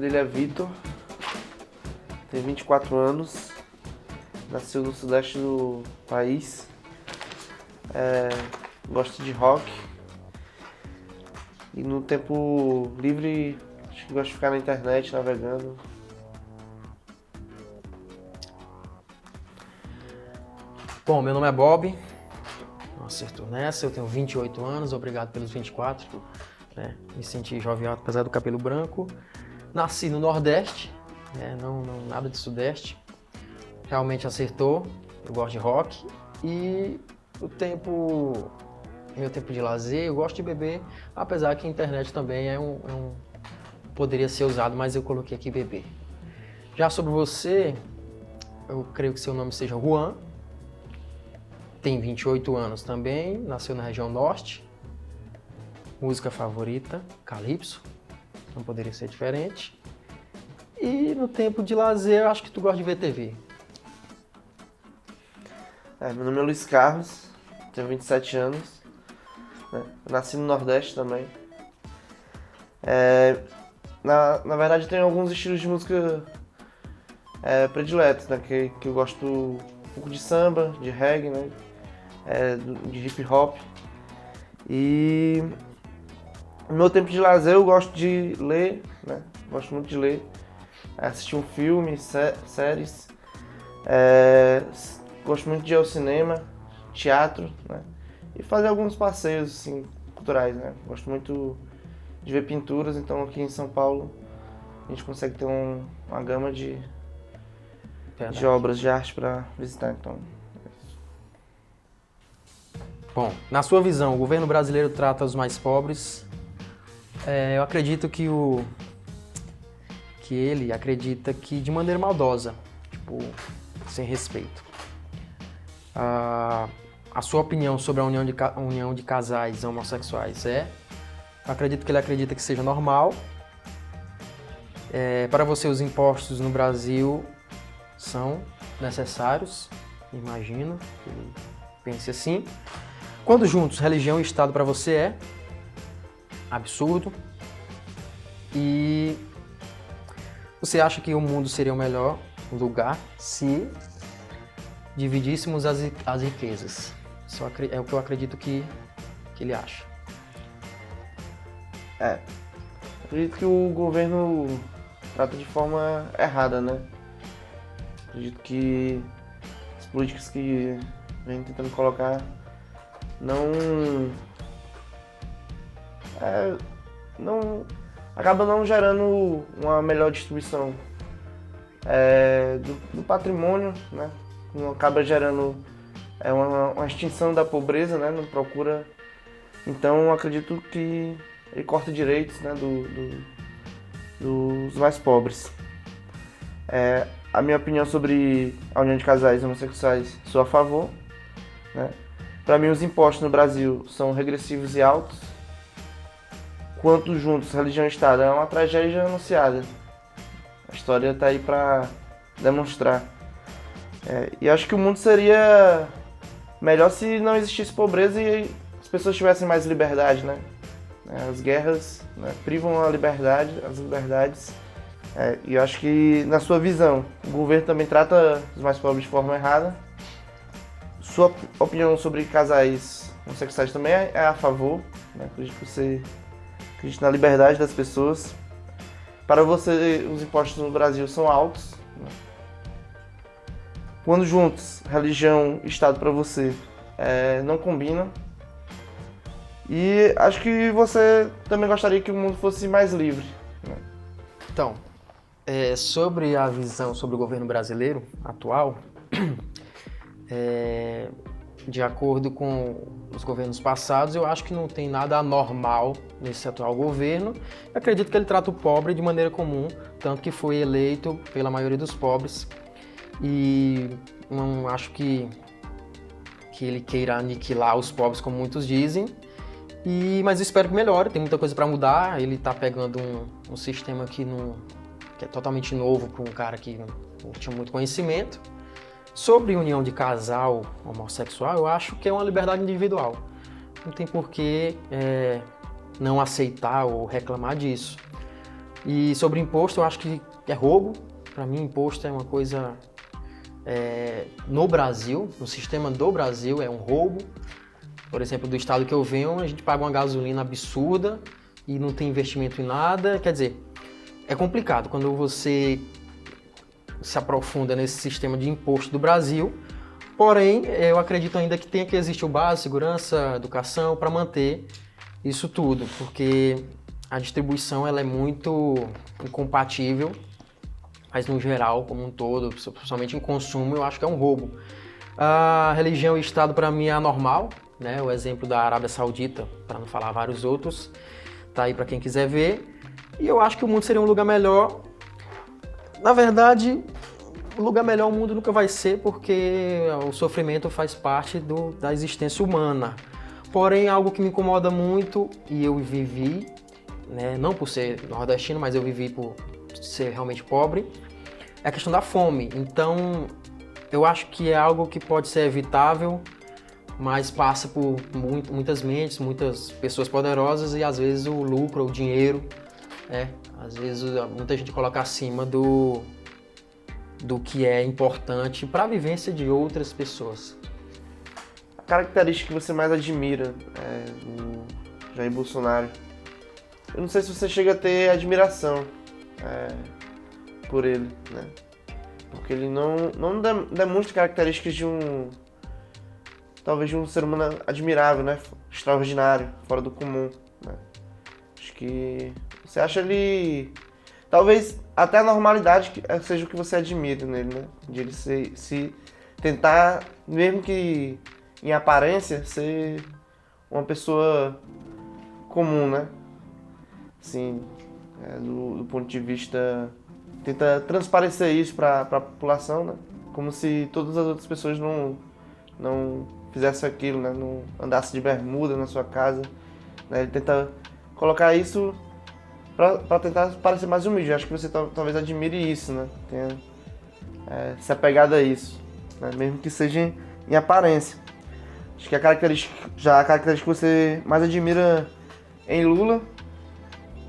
dele é Vitor, tem 24 anos, nasceu no sudeste do país, gosta de rock e no tempo livre acho que gosta de ficar na internet navegando. Bom, meu nome é Bob, não acertou nessa, eu tenho 28 anos, obrigado pelos 24, né? Me senti jovial apesar do cabelo branco. Nasci no Nordeste, né? não nada de Sudeste, realmente acertou, eu gosto de rock e meu tempo de lazer, eu gosto de beber, apesar que a internet também poderia ser usado, mas eu coloquei aqui beber. Já sobre você, eu creio que seu nome seja Juan, tem 28 anos também, nasceu na região norte. Música favorita, Calypso, não poderia ser diferente. E no tempo de lazer, eu acho que tu gosta de ver TV. Meu nome é Luiz Carlos, tenho 27 anos, né? Eu nasci no Nordeste também. Na verdade, eu tenho alguns estilos de música prediletos, né? Que eu gosto um pouco de samba, de reggae, né? De hip hop. E no meu tempo de lazer eu gosto de ler, né? Gosto muito de ler, assistir um filme, séries. Gosto muito de ir ao cinema, teatro, né? E fazer alguns passeios assim, culturais, né? Gosto muito de ver pinturas, então aqui em São Paulo a gente consegue ter uma gama de obras de arte para visitar, então. Bom, na sua visão, o governo brasileiro trata os mais pobres. Eu acredito que ele acredita que de maneira maldosa, tipo, sem respeito. A sua opinião sobre a união de casais homossexuais eu acredito que ele acredita que seja normal. Para você, os impostos no Brasil são necessários, imagino que ele pense assim. Quando juntos, religião e Estado para você é absurdo. E você acha que o mundo seria o melhor lugar se dividíssemos as riquezas? É o que eu acredito que ele acha. Acredito que o governo trata de forma errada, né? Acredito que as políticas que vem tentando colocar acaba não gerando uma melhor distribuição do patrimônio, né? Não acaba gerando uma extinção da pobreza, né? Não procura. Então acredito que ele corta direitos, né? Dos mais pobres. A minha opinião sobre a união de casais homossexuais, sou a favor, né? Para mim, os impostos no Brasil são regressivos e altos. Quanto juntos, religião e Estado, é uma tragédia anunciada. A história está aí para demonstrar. E acho que o mundo seria melhor se não existisse pobreza e as pessoas tivessem mais liberdade, né? As guerras, né, privam as liberdades. E eu acho que, na sua visão, o governo também trata os mais pobres de forma errada. Sua opinião sobre casais homossexuais também é a favor, né? Acredito que você acredita na liberdade das pessoas. Para você, os impostos no Brasil são altos, né? Quando juntos, religião e Estado para você não combinam. E acho que você também gostaria que o mundo fosse mais livre, né? Então, sobre a visão sobre o governo brasileiro atual, de acordo com os governos passados, eu acho que não tem nada anormal nesse atual governo. Eu acredito que ele trata o pobre de maneira comum, tanto que foi eleito pela maioria dos pobres. E não acho que ele queira aniquilar os pobres, como muitos dizem. Mas eu espero que melhore, tem muita coisa para mudar. Ele está pegando um sistema que é totalmente novo para um cara que não tinha muito conhecimento. Sobre união de casal homossexual, eu acho que é uma liberdade individual. Não tem por que não aceitar ou reclamar disso. E sobre imposto, eu acho que é roubo. Para mim, imposto é uma coisa no Brasil, no sistema do Brasil, é um roubo. Por exemplo, do estado que eu venho, a gente paga uma gasolina absurda e não tem investimento em nada. Quer dizer, é complicado quando você se aprofunda nesse sistema de imposto do Brasil. Porém, eu acredito ainda que tem que existir o básico, segurança, educação, para manter isso tudo, porque a distribuição ela é muito incompatível, mas no geral, como um todo, principalmente em consumo, eu acho que é um roubo. A religião e Estado, para mim, é anormal, né? O exemplo da Arábia Saudita, para não falar vários outros, tá aí para quem quiser ver. E eu acho que o mundo seria um lugar melhor. Na verdade, o lugar melhor o mundo nunca vai ser, porque o sofrimento faz parte da existência humana. Porém, algo que me incomoda muito, e eu vivi, né, não por ser nordestino, mas eu vivi por ser realmente pobre, é a questão da fome. Então, eu acho que é algo que pode ser evitável, mas passa por muitas mentes, muitas pessoas poderosas e às vezes o lucro, o dinheiro, às vezes muita gente coloca acima do que é importante para a vivência de outras pessoas. A característica que você mais admira no Jair Bolsonaro, eu não sei se você chega a ter admiração por ele, né? Porque ele não demonstra características talvez de um ser humano admirável, né? Extraordinário, fora do comum, né? Acho que você acha ele... Talvez até a normalidade seja o que você admira nele, né? De ele se tentar, mesmo que em aparência, ser uma pessoa comum, né? Assim, do ponto de vista... Tenta transparecer isso para a população, né? Como se todas as outras pessoas não fizessem aquilo, né? Não andassem de bermuda na sua casa, né? Ele tenta colocar isso para tentar parecer mais humilde. Acho que você talvez admire isso, né? Tenha se apegado a isso, né? Mesmo que seja em aparência. Acho que a característica que você mais admira em Lula,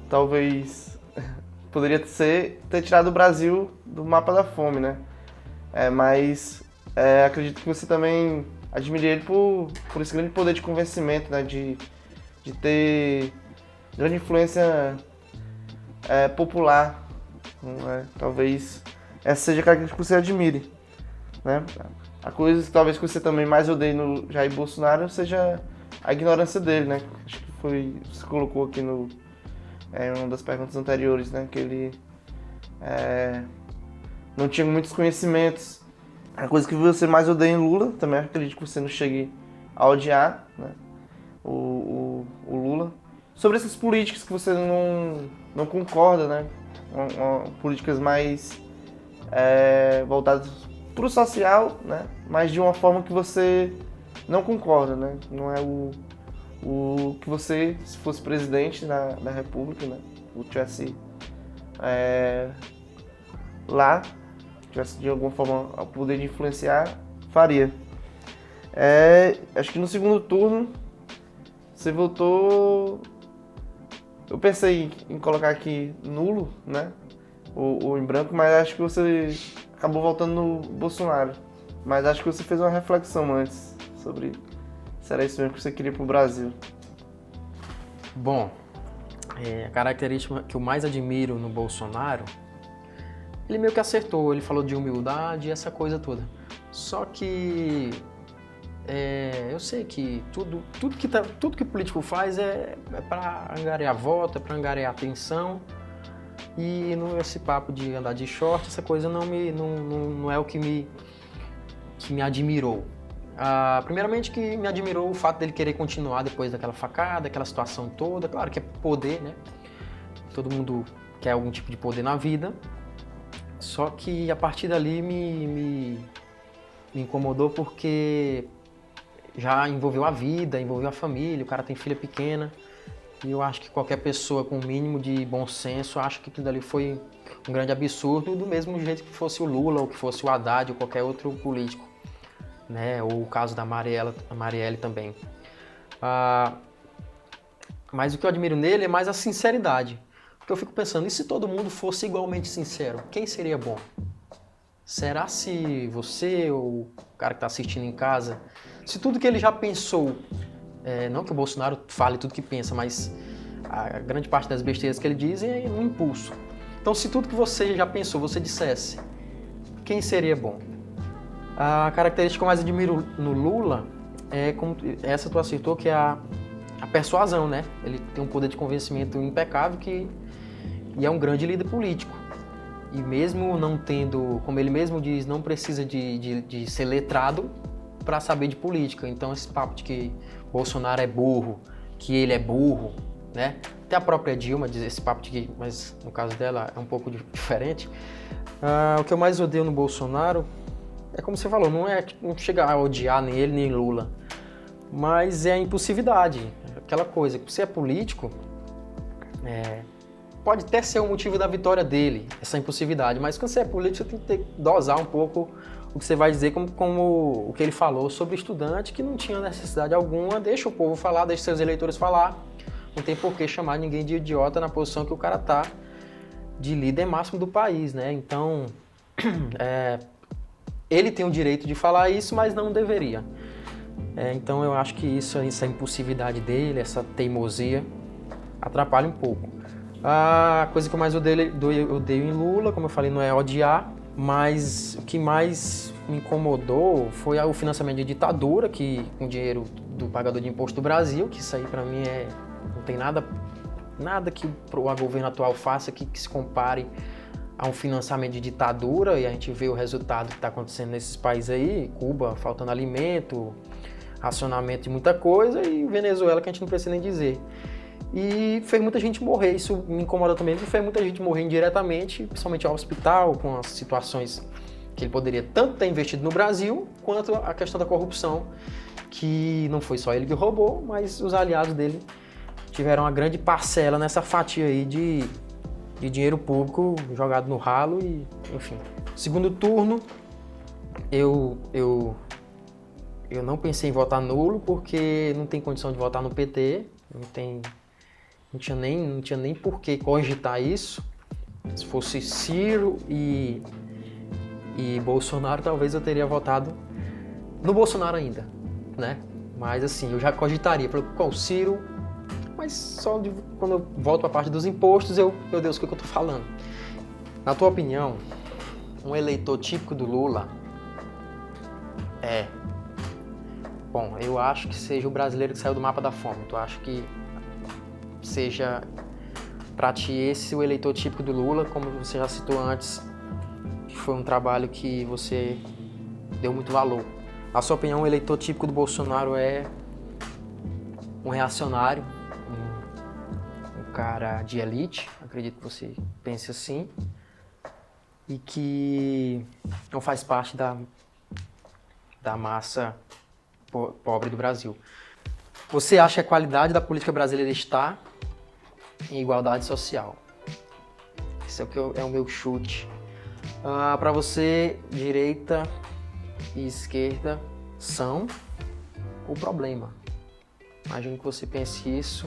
talvez poderia ter tirado o Brasil do mapa da fome, né? Mas acredito que você também admire ele por esse grande poder de convencimento, né? De ter grande influência popular. Talvez essa seja a característica que você admire, né? A coisa talvez que você também mais odeie no Jair Bolsonaro seja a ignorância dele, né? Acho que você colocou aqui uma das perguntas anteriores, né? Que ele não tinha muitos conhecimentos. A coisa que você mais odeia em Lula, também acredito que você não chegue a odiar, né? O Lula. Sobre essas políticas que você não concorda, né? Políticas mais voltadas para o social, né? Mas de uma forma que você não concorda, né? Não é o que você, se fosse presidente da República, né? Ou tivesse lá, tivesse de alguma forma o poder de influenciar, faria. Acho que no segundo turno você votou... Eu pensei em colocar aqui nulo, né? Ou em branco, mas acho que você acabou votando no Bolsonaro. Mas acho que você fez uma reflexão antes sobre se era isso mesmo que você queria pro Brasil. Bom, a característica que eu mais admiro no Bolsonaro, ele meio que acertou, ele falou de humildade e essa coisa toda. Só que eu sei que tudo que político faz é para angariar voto, é para angariar atenção. E esse papo de andar de short, essa coisa não é o que me admirou. Primeiramente que me admirou o fato dele querer continuar depois daquela facada, aquela situação toda. Claro que é poder, né? Todo mundo quer algum tipo de poder na vida. Só que a partir dali me incomodou porque já envolveu a vida, envolveu a família, o cara tem filha pequena. E eu acho que qualquer pessoa com o mínimo de bom senso acha que aquilo dali foi um grande absurdo, do mesmo jeito que fosse o Lula, ou que fosse o Haddad, ou qualquer outro político, né? Ou o caso da Marielle também. Mas o que eu admiro nele é mais a sinceridade, Porque eu fico pensando, e se todo mundo fosse igualmente sincero, quem seria bom? Será se você ou o cara que está assistindo em casa, se tudo que ele já pensou, não que o Bolsonaro fale tudo que pensa, mas a grande parte das besteiras que ele diz é no impulso. Então, se tudo que você já pensou, você dissesse, quem seria bom? A característica que eu mais admiro no Lula é, como essa tu acertou, que é a persuasão, né? Ele tem um poder de convencimento impecável e é um grande líder político. E mesmo não tendo, como ele mesmo diz, não precisa de ser letrado para saber de política. Então esse papo de que Bolsonaro é burro, que ele é burro, né? Até a própria Dilma diz esse papo de que, mas no caso dela é um pouco diferente. O que eu mais odeio no Bolsonaro é como você falou, não chega a odiar nem ele nem Lula, mas é a impulsividade, aquela coisa, que você é político, pode até ser o motivo da vitória dele, essa impulsividade, mas quando você é político, você tem que dosar um pouco o que você vai dizer, como o que ele falou sobre estudante, que não tinha necessidade alguma, deixa o povo falar, deixa seus eleitores falar, não tem por que chamar ninguém de idiota na posição que o cara tá, de líder máximo do país, né? Então, ele tem o direito de falar isso, mas não deveria. Então eu acho que essa impulsividade dele, essa teimosia, atrapalha um pouco. A coisa que eu mais odeio em Lula, como eu falei, não é odiar, mas o que mais me incomodou foi o financiamento de ditadura, que com dinheiro do pagador de imposto do Brasil, que isso aí pra mim não tem nada que o governo atual faça que se compare a um financiamento de ditadura, e a gente vê o resultado que está acontecendo nesses países aí, Cuba faltando alimento, racionamento de muita coisa, e Venezuela que a gente não precisa nem dizer. E fez muita gente morrer, isso me incomoda também, porque fez muita gente morrer indiretamente, principalmente ao hospital, com as situações que ele poderia tanto ter investido no Brasil, quanto a questão da corrupção, que não foi só ele que roubou, mas os aliados dele tiveram uma grande parcela nessa fatia aí de dinheiro público jogado no ralo e, enfim. Segundo turno, eu não pensei em votar nulo, porque não tem condição de votar no PT, não tinha nem por que cogitar isso. Se fosse Ciro e Bolsonaro, talvez eu teria votado no Bolsonaro ainda, né? Mas assim, eu já cogitaria, qual Ciro, mas só quando eu volto para a parte dos impostos, meu Deus, o que eu tô falando? Na tua opinião, um eleitor típico do Lula bom, eu acho que seja o brasileiro que saiu do mapa da fome. Tu acha que seja para ti esse o eleitor típico do Lula, como você já citou antes, que foi um trabalho que você deu muito valor. Na sua opinião, o eleitor típico do Bolsonaro é um reacionário, um cara de elite, acredito que você pense assim, e que não faz parte da massa pobre do Brasil. Você acha que a qualidade da política brasileira está em igualdade social? Esse é o meu chute. Para você, direita e esquerda são o problema. Imagino que você pense isso,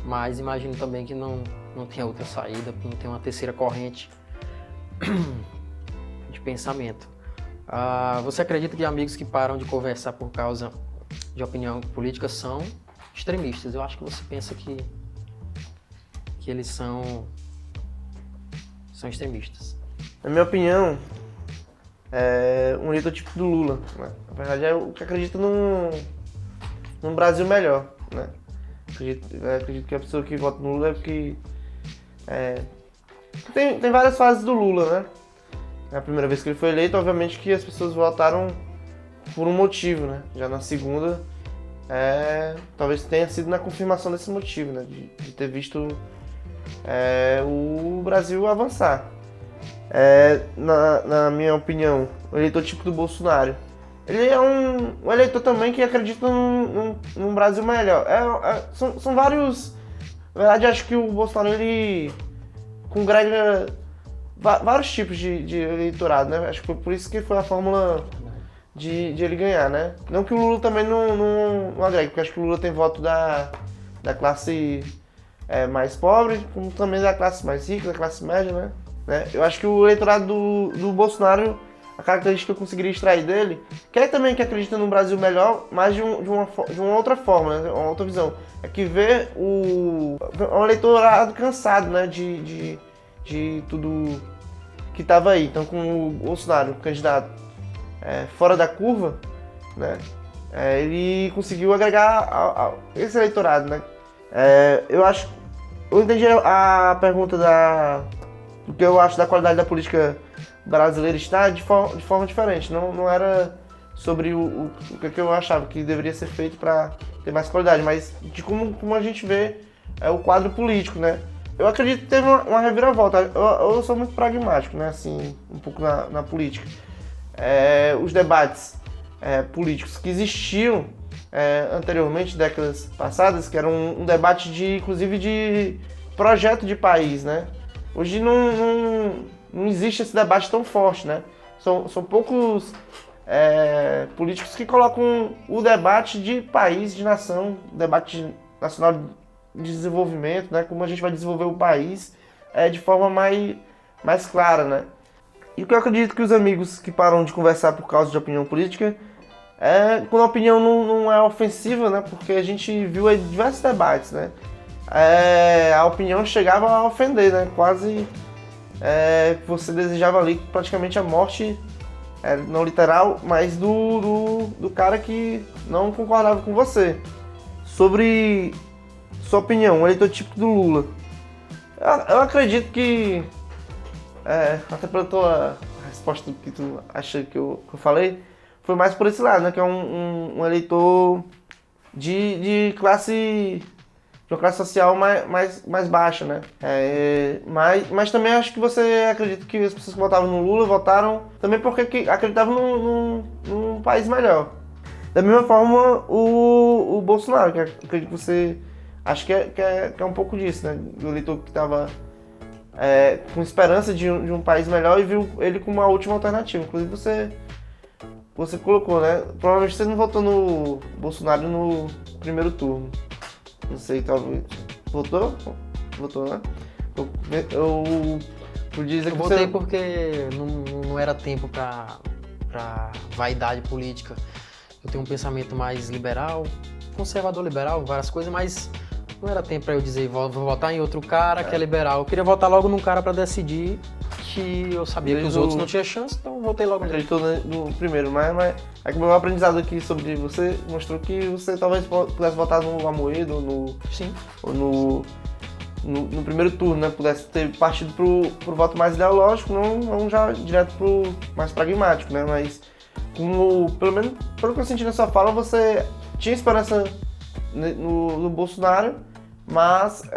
mas imagino também que não tem outra saída, não tem uma terceira corrente de pensamento. Você acredita que amigos que param de conversar por causa de opinião política são extremistas? Eu acho que você pensa que eles são extremistas. Na minha opinião, é um eleitor tipo do Lula, né? Na verdade é o que acredita num Brasil melhor, né? Acredito que a pessoa que vota no Lula é porque tem várias fases do Lula, né? É a primeira vez que ele foi eleito, obviamente que as pessoas votaram por um motivo, né? Já na segunda, talvez tenha sido na confirmação desse motivo, né? De ter visto o Brasil avançar. Na minha opinião, o eleitor tipo do Bolsonaro, ele é um eleitor também que acredita num Brasil melhor. São vários... Na verdade, acho que o Bolsonaro, ele congrega vários tipos de eleitorado, né? Acho que foi por isso que foi a fórmula de ele ganhar, né? Não que o Lula também não agregue, porque acho que o Lula tem voto da classe mais pobre, como também da classe mais rica, da classe média, né? Eu acho que o eleitorado do Bolsonaro, a característica que eu conseguiria extrair dele, também que acredita num Brasil melhor, mas de uma outra forma, né? Uma outra visão. É que vê um eleitorado cansado, né? De tudo que estava aí. Então, com o Bolsonaro, candidato fora da curva, né? Ele conseguiu agregar esse eleitorado, né? Eu entendi a pergunta do que eu acho da qualidade da política brasileira está de forma diferente. Não era sobre o que eu achava que deveria ser feito para ter mais qualidade, mas de como a gente vê o quadro político, né? Eu acredito que teve uma reviravolta. Eu sou muito pragmático, né? Assim, um pouco na política. Os debates políticos que existiam anteriormente, décadas passadas, que era um debate inclusive de projeto de país, né? Hoje não existe esse debate tão forte, né? São poucos políticos que colocam o debate de país, de nação, debate nacional de desenvolvimento, né? Como a gente vai desenvolver o país de forma mais clara, né? E o que eu acredito que os amigos que param de conversar por causa de opinião política quando a opinião não é ofensiva, né? Porque a gente viu aí diversos debates, né? A opinião chegava a ofender, né? Quase você desejava ali praticamente a morte, não literal, mas do cara que não concordava com você. Sobre sua opinião, o eleitor típico do Lula. Eu acredito que, até pela tua resposta que tu acha que eu falei, foi mais por esse lado, né? Que é um eleitor de uma classe social mais baixa, né? Mas também acho que você acredita que as pessoas que votavam no Lula votaram também porque acreditavam num país melhor. Da mesma forma, o Bolsonaro, que acredito que você acho que é um pouco disso, né? Do eleitor que estava com esperança de um país melhor e viu ele como uma última alternativa. Inclusive você colocou, né? Provavelmente você não votou no Bolsonaro no primeiro turno. Não sei, talvez. Votou? Votou, né? Eu votei porque não era tempo para vaidade política. Eu tenho um pensamento mais liberal, conservador liberal, várias coisas, mas não era tempo para eu dizer vou votar em outro cara que é liberal. Eu queria votar logo num cara para decidir, que eu sabia que os outros não tinham chance, então eu votei logo nele. Acreditou no primeiro, mas é que o meu aprendizado aqui sobre você mostrou que você talvez pudesse votar no Amoedo ou no primeiro turno, né? Pudesse ter partido pro voto mais ideológico, não já direto pro mais pragmático, né? Mas pelo menos pelo que eu senti na sua fala, você tinha esperança no Bolsonaro, mas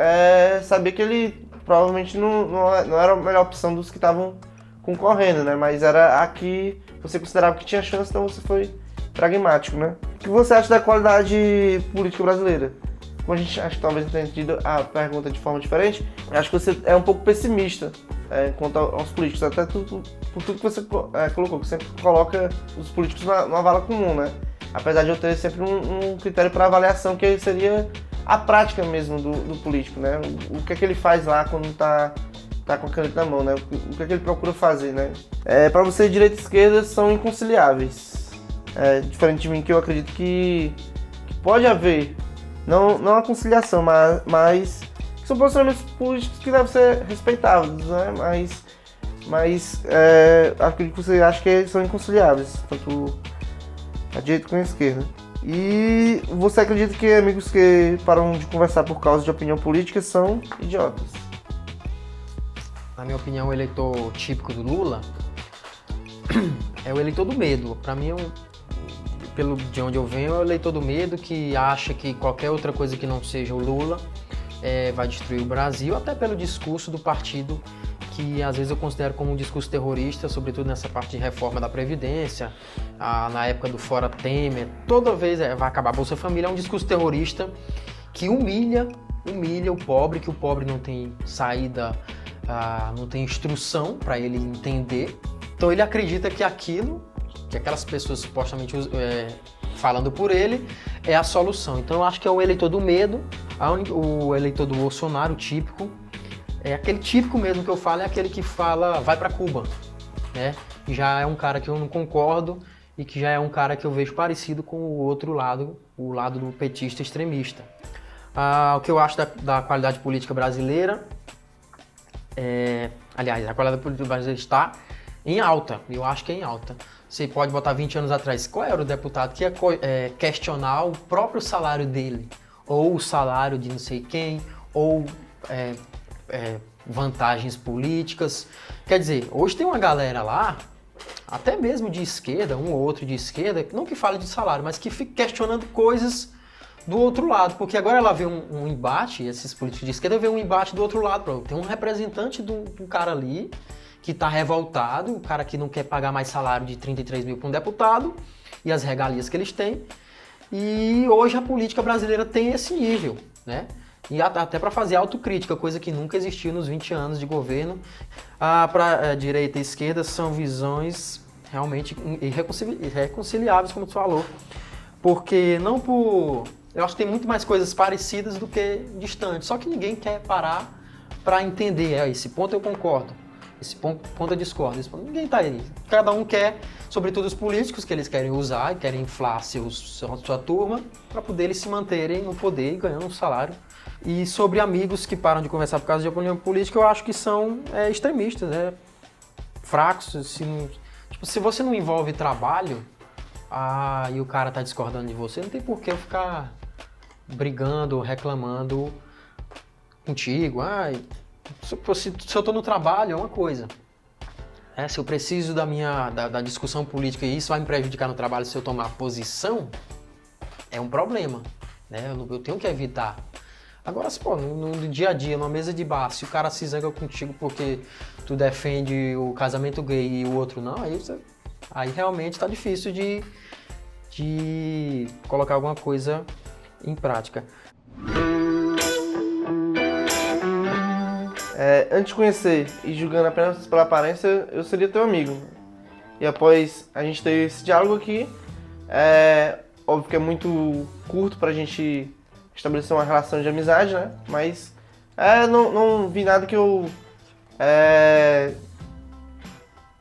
sabia que ele provavelmente não era a melhor opção dos que estavam concorrendo, né? Mas era a que você considerava que tinha chance, então você foi pragmático, né? O que você acha da qualidade política brasileira? Como a gente acho que talvez não tenha entendido a pergunta de forma diferente, acho que você é um pouco pessimista quanto aos políticos, até por tudo que você colocou, que sempre coloca os políticos numa vala comum, né? Apesar de eu ter sempre um critério para avaliação, que seria a prática mesmo do político, né? O que é que ele faz lá quando tá com a caneta na mão, né? O que é que ele procura fazer, né? Para você, direita e esquerda são inconciliáveis. Diferente de mim, que eu acredito que pode haver, não a conciliação, mas que são posicionamentos políticos que devem ser respeitados, né? Mas acredito que você acha que são inconciliáveis, tanto a direita com a esquerda. E você acredita que amigos que param de conversar por causa de opinião política são idiotas? Na minha opinião, o eleitor típico do Lula é o eleitor do medo. Para mim, de onde eu venho, é o eleitor do medo, que acha que qualquer outra coisa que não seja o Lula vai destruir o Brasil, até pelo discurso do partido, que às vezes eu considero como um discurso terrorista, sobretudo nessa parte de reforma da Previdência, na época do Fora Temer. Toda vez vai acabar a Bolsa Família, é um discurso terrorista que humilha o pobre, que o pobre não tem saída, não tem instrução para ele entender. Então ele acredita que aquelas pessoas supostamente falando por ele, é a solução. Então eu acho que é o eleitor do medo, O eleitor do Bolsonaro, típico, é aquele típico mesmo que eu falo, é aquele que fala, vai para Cuba, né? Já é um cara que eu não concordo e que já é um cara que eu vejo parecido com o outro lado, o lado do petista extremista. O que eu acho da qualidade política brasileira, aliás, a qualidade política brasileira está em alta, eu acho que é em alta. Você pode botar 20 anos atrás, qual era o deputado que ia questionar o próprio salário dele? Ou o salário de não sei quem, ou vantagens políticas. Quer dizer, hoje tem uma galera lá, até mesmo de esquerda, um ou outro de esquerda, não que fale de salário, mas que fica questionando coisas do outro lado. Porque agora ela vê um embate, esses políticos de esquerda vê um embate do outro lado. Tem um representante do cara ali que está revoltado, o cara que não quer pagar mais salário de 33 mil para um deputado e as regalias que eles têm. E hoje a política brasileira tem esse nível, né? E até para fazer autocrítica, coisa que nunca existiu nos 20 anos de governo. Para direita e esquerda são visões realmente irreconciliáveis, como tu falou. Porque não por... Eu acho que tem muito mais coisas parecidas do que distantes. Só que ninguém quer parar para entender. Esse ponto eu concordo. Esse ponto eu discordo. Ninguém tá aí. Cada um quer, sobretudo os políticos, que eles querem usar e querem inflar sua turma para poder eles se manterem no poder e ganhando um salário. E sobre amigos que param de conversar por causa de opinião política, eu acho que são extremistas, fracos. Se você não envolve trabalho e o cara tá discordando de você, não tem por que eu ficar brigando, reclamando contigo. Se eu tô no trabalho, é uma coisa. Se eu preciso da discussão política e isso vai me prejudicar no trabalho se eu tomar posição, é um problema. Eu tenho que evitar. Agora, no dia a dia, numa mesa de bar, se o cara se zanga contigo porque tu defende o casamento gay e o outro não, aí realmente tá difícil de colocar alguma coisa em prática. Antes de conhecer e julgando apenas pela aparência, eu seria teu amigo. E após a gente ter esse diálogo aqui, óbvio que é muito curto pra gente estabelecer uma relação de amizade, né? Mas não vi nada que eu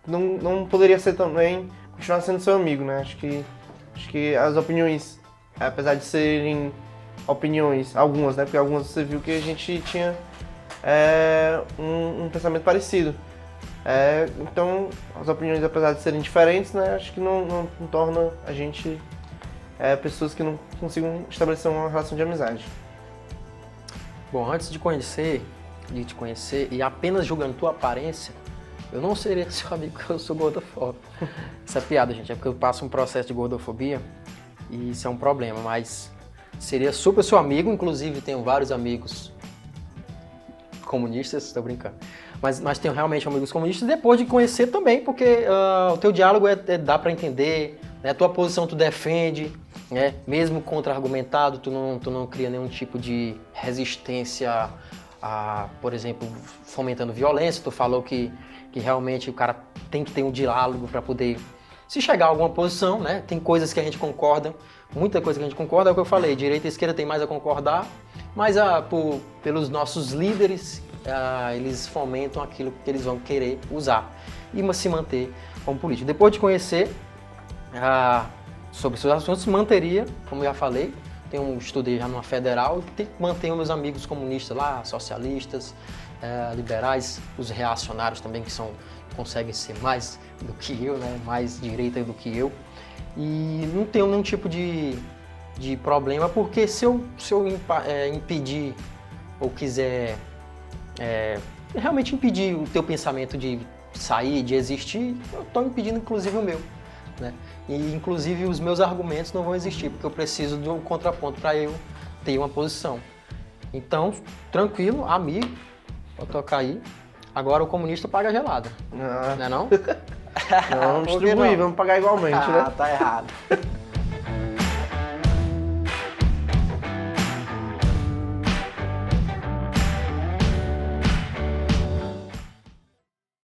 não poderia ser também, continuar sendo seu amigo, né? Acho que as opiniões, apesar de serem opiniões, algumas, né? Porque algumas você viu que a gente tinha um pensamento parecido. Então, as opiniões, apesar de serem diferentes, né? Acho que não torna a gente pessoas que não consigam estabelecer uma relação de amizade. Bom, antes de te conhecer e apenas julgando tua aparência, eu não seria seu amigo porque eu sou gordofóbico. Isso é piada, gente, é porque eu passo um processo de gordofobia e isso é um problema, mas seria super seu amigo, inclusive tenho vários amigos comunistas, estou brincando. Mas tenho realmente amigos comunistas depois de conhecer também, porque o teu diálogo dá para entender, né? A tua posição tu defende, né? Mesmo contra-argumentado, tu não cria nenhum tipo de resistência por exemplo, fomentando violência. Tu falou que realmente o cara tem que ter um diálogo para poder se chegar a alguma posição, né? Tem coisas que a gente concorda, muita coisa que a gente concorda, é o que eu falei, direita e esquerda tem mais a concordar, mas pelos nossos líderes, eles fomentam aquilo que eles vão querer usar e se manter como político. Depois de conhecer sobre seus assuntos, manteria, como eu já falei, estudei já numa federal, mantenho meus amigos comunistas lá, socialistas, liberais, os reacionários também, que conseguem ser mais do que eu, né? Mais direita do que eu. E não tenho nenhum tipo de problema, porque se eu impedir ou quiser realmente impedir o teu pensamento de sair, de existir, eu estou impedindo inclusive o meu, né? E inclusive os meus argumentos não vão existir, porque eu preciso de um contraponto para eu ter uma posição. Então, tranquilo, amigo, vou tocar aí. Agora o comunista paga gelada, não é não? Não, vamos distribuir, vamos pagar igualmente, né? Tá errado.